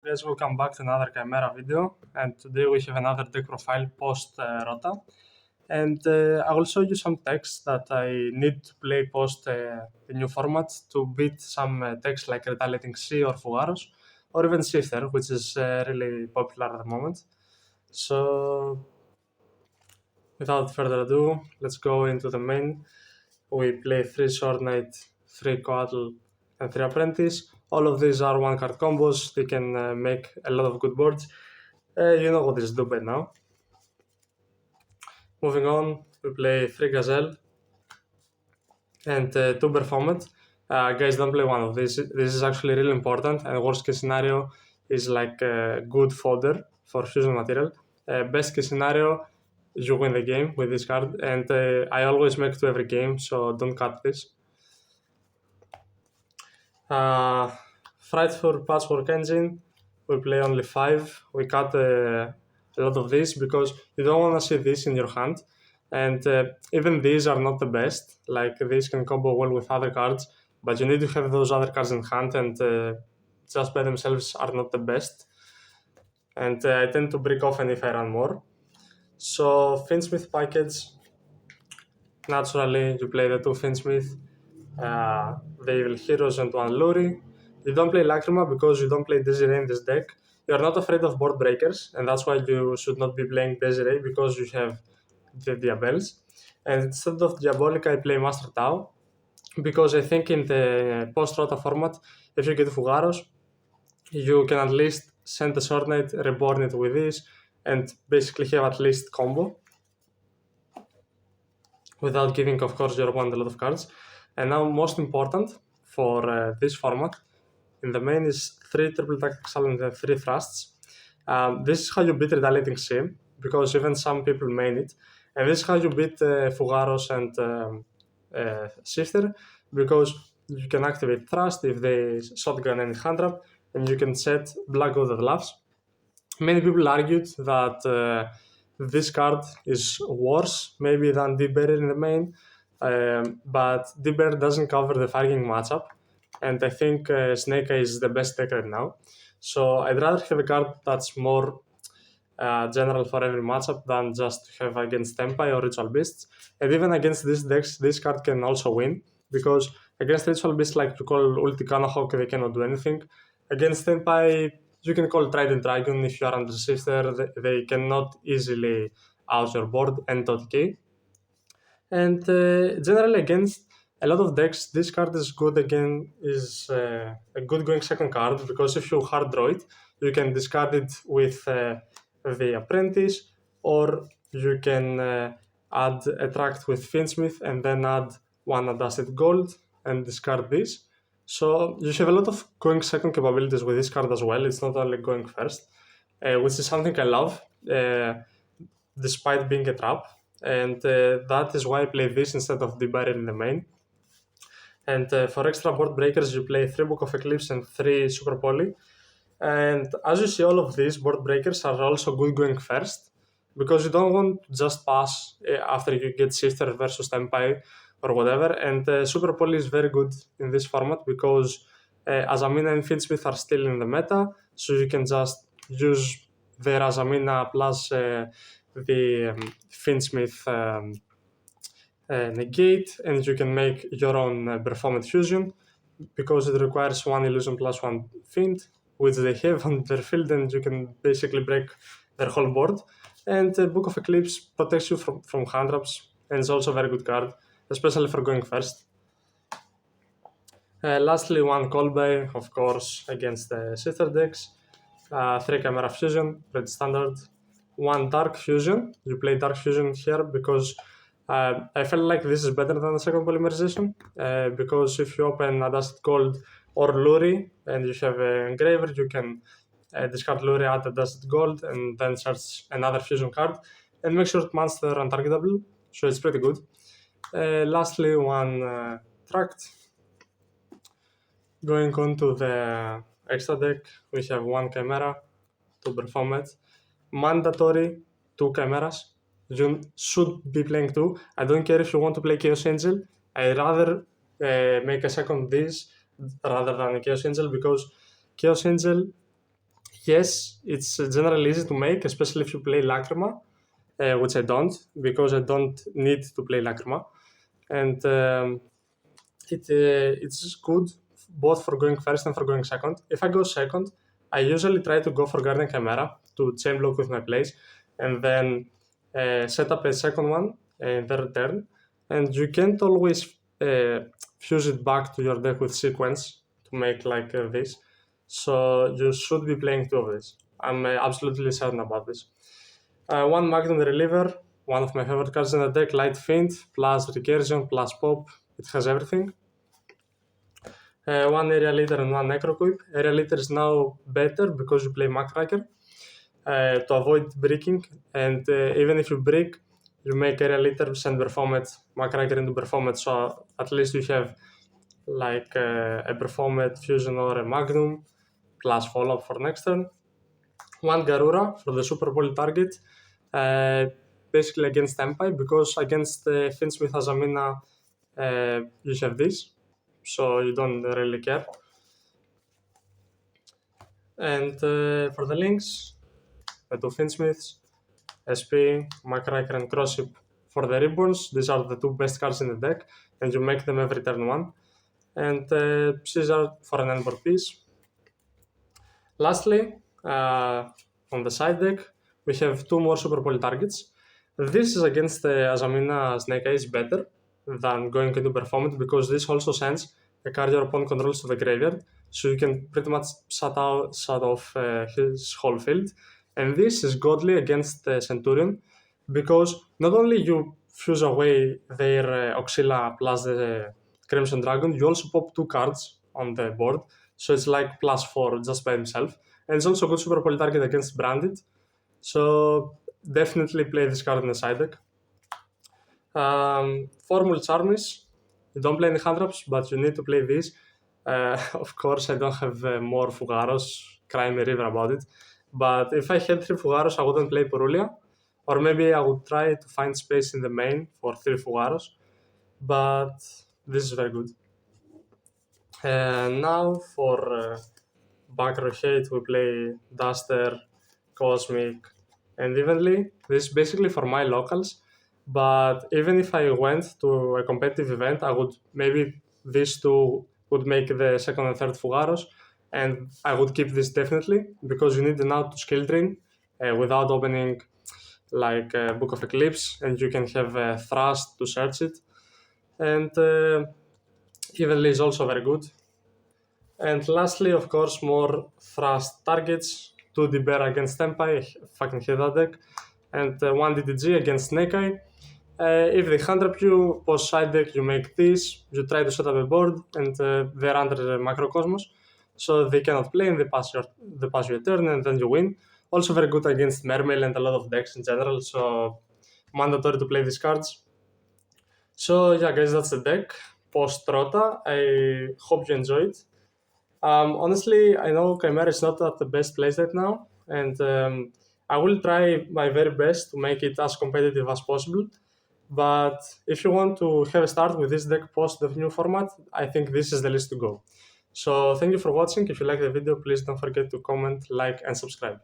Guys, welcome back to another Chimera video, and today we have another deck profile post ROTA, and I will show you some decks that I need to play post the new format to beat some decks like Retaliating Sea or Fugaros, or even Shifter, which is really popular at the moment. So without further ado, let's go into the main. We play 3 Sword Knight, 3 Coatl, and 3 Apprentice. All of these are one card combos. They can make a lot of good boards. You know what this do by now. Moving on, we play 3 Gazelle and 2 Performant. Guys, don't play one of these. This is actually really important, and worst case scenario is like good fodder for fusion material. Best case scenario, you win the game with this card, and I always make 2 every game, so don't cut this. Frightful Patchwork Engine, we play only 5. We cut a lot of these because you don't want to see this in your hand. And even these are not the best. Like these can combo well with other cards, but you need to have those other cards in hand, and just by themselves are not the best. And I tend to break often if I run more. So Fiendsmith package, naturally you play the 2 Fiendsmith, the Evil Heroes and 1 Luri. You don't play Lacrima because you don't play Desiree in this deck. You're not afraid of board breakers, and that's why you should not be playing Desiree because you have the Diabels. And instead of Diabolic, I play Master Tau because I think in the post-Rota format, if you get Fugaros, you can at least send the Sword Knight, reborn it with this, and basically have at least combo without giving, of course, your opponent a lot of cards. And now, most important for this format, in the main is 3 triple tactical and 3 thrusts. This is how you beat Retaliating Sea, because even some people main it. And this is how you beat Fugaros and Shifter, because you can activate Thrust if they shotgun any hand trap, and you can set Black Oath Gloves. Many people argued that this card is worse maybe than Deep Barrier in the main, but Deep Barrier doesn't cover the fighting matchup, and I think Snake Eye is the best deck right now. So I'd rather have a card that's more general for every matchup than just to have against Tempai or Ritual Beasts. And even against these decks, this card can also win, because against Ritual Beasts, like you call Ulti Kanohawk, they cannot do anything. Against Tempai, you can call Trident Dragon if you are under Shifter, they cannot easily out your board and OTK. And generally against a lot of decks, this card is good a good going second card, because if you hard draw it, you can discard it with the Apprentice, or you can add Attract with Fiendsmith and then add 1 Adjusted Gold and discard this. So you have a lot of going second capabilities with this card as well. It's not only going first, which is something I love, despite being a trap. And that is why I play this instead of the barrier in the main. And for extra board breakers, you play 3 Book of Eclipse and 3 Super Poly. And as you see, all of these board breakers are also good going first, because you don't want to just pass after you get Shifter versus Tempai or whatever. And Super Poly is very good in this format because Azamina and Fiendsmith are still in the meta, so you can just use their Azamina plus the Fiendsmith negate, and you can make your own Performant Fusion, because it requires 1 illusion plus 1 Fiend, which they have on their field, and you can basically break their whole board. And Book of Eclipse protects you from hand traps, and it's also a very good card, especially for going first. Lastly, 1 Kolbe, of course, against the Shifter decks. 3 Chimera Fusion, red standard. 1 Dark Fusion. You play Dark Fusion here because I felt like this is better than the second polymerization, because if you open a Dusted Gold or Luri and you have an Engraver, you can discard Luri, add a Dusted Gold, and then search another fusion card and make sure monster untargetable, so it's pretty good. Lastly, 1 Tract. Going on to the extra deck, we have 1 Chimera, 2 Performance, mandatory 2 Chimeras. You should be playing 2. I don't care if you want to play Chaos Angel. I'd rather make a second this rather than a Chaos Angel, because Chaos Angel yes, it's generally easy to make, especially if you play Lacrima, which I don't, because I don't need to play Lacrima. And it's good both for going first and for going second. If I go second, I usually try to go for Guardian Chimera to chain block with my plays, and then set up a second one in the return. And you can't always fuse it back to your deck with sequence to make like this. So you should be playing two of these. I'm absolutely certain about this. One Magnum Reliever, one of my favorite cards in the deck, Light Fiend, plus Recursion, plus Pop. It has everything. One Area Leader and one Necroquip. Area Leader is now better because you play Macracker to avoid breaking, and even if you break, you make Area Leader, send Performate, Macracker into Performate, so at least you have like a Performate, Fusion or a Magnum, plus follow-up for next turn. One Garura for the Super Bowl target, basically against Tempai, because against Fiendsmith Azamina you have this, so you don't really care. And for the links, the two Fiendsmiths, SP, Macracker and Crosship for the Ribbons. These are the two best cards in the deck, and you make them every turn one. And Caesar for an endboard piece. Lastly, on the side deck, we have two more Super Bowl targets. This is against Azamina Snake Eyes better than going into Performance, because this also sends a card your opponent controls to the graveyard, so you can pretty much shut off his whole field. And this is godly against Centurion, because not only you fuse away their Oxila plus the Crimson Dragon, you also pop two cards on the board, so it's like +4 just by himself. And it's also a good Super Bowl target against Branded, so definitely play this card in the side deck. Formula Charmis, you don't play any hand traps, but you need to play this. Of course, I don't have more Fugaros, cry me river about it. But if I had 3 Fugaros, I wouldn't play Purulia. Or maybe I would try to find space in the main for 3 Fugaros. But this is very good. Now for back row hate, we play Duster, Cosmic, and Evenly. This is basically for my locals. But even if I went to a competitive event, I would maybe these two would make the second and third Fugaros, and I would keep this definitely, because you need now to skill drain without opening like Book of Eclipse, and you can have Thrust to search it. And Evenly is also very good. And lastly, of course, more Thrust targets. 2 D-Bear against Tempai, I fucking hate that deck. And 1 DDG against Snake Eye. If they hand trap you, post side deck, you make this, you try to set up a board, and they're under the Macrocosmos, so they cannot play, and they pass you a turn, and then you win. Also very good against Mermail and a lot of decks in general, so mandatory to play these cards. So yeah, guys, that's the deck post ROTA. I hope you enjoyed. Honestly, I know Chimera is not at the best place right now, and I will try my very best to make it as competitive as possible. But if you want to have a start with this deck post the new format, I think this is the list to go. So thank you for watching. If you like the video, please don't forget to comment, like, and subscribe.